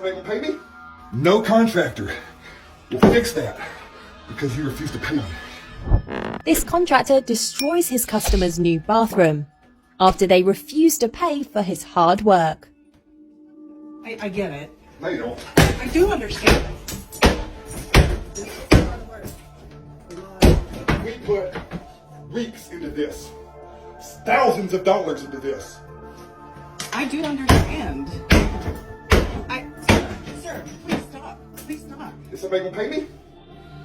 somebody gonna pay me? No contractor will fix that because you refuse to pay me. This contractor destroys his customer's new bathroom after they refuse to pay for his hard work. I get it. No, you don't. I do understand. We put weeks into this, thousands of dollars into this. I do understand. Sir, please stop. Please stop. Is somebody gonna pay me?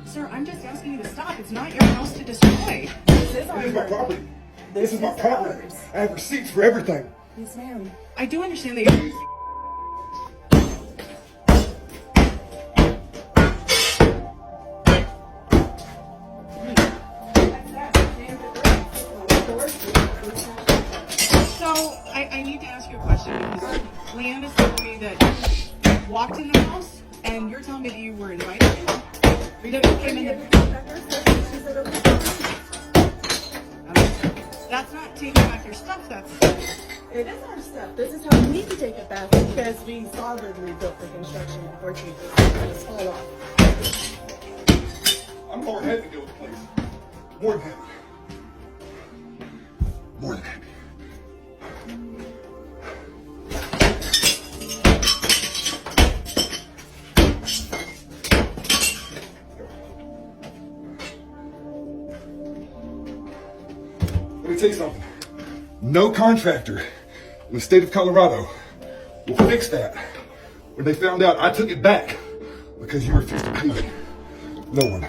Sir, I'm just asking you to stop. It's not your house to destroy. This is my property. This is my property. ours. I have receipts for everything. Yes, ma'am. I do understand that you... So, I need to ask you a question because Leanne is telling me that you walked in the house and you're telling me that you were invited in? That you came in the... That's not taking back your stuff, that's... It is our stuff. This is how we need to take it back because we solidly built the construction before you just fall off. I'm more than happy to deal with the place. More than happy. More than happy. Let me tell you something. No contractor in the state of Colorado will fix that when they found out I took it back because you refused to pay me. No one.